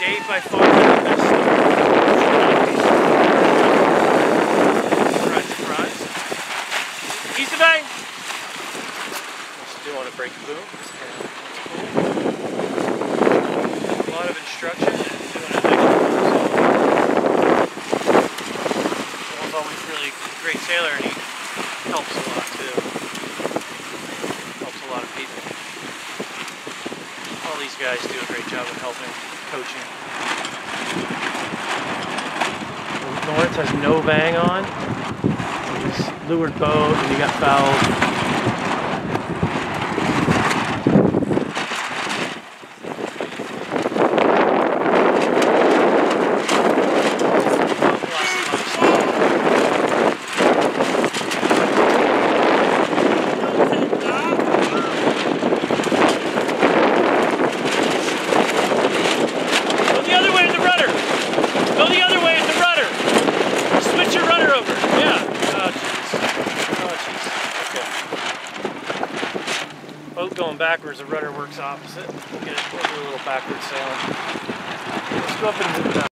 Dave by far the best surprise. Easy bang! Still want to break the boom. A lot of instruction. Paul's always really a great sailor, and he helps a lot too. Helps a lot of people. All these guys do a great job of helping, coaching. Lawrence has no bang on. He's lured boat and he got fouled. Boat going backwards, the rudder works opposite. We'll do a little backward sailing. Let's go up and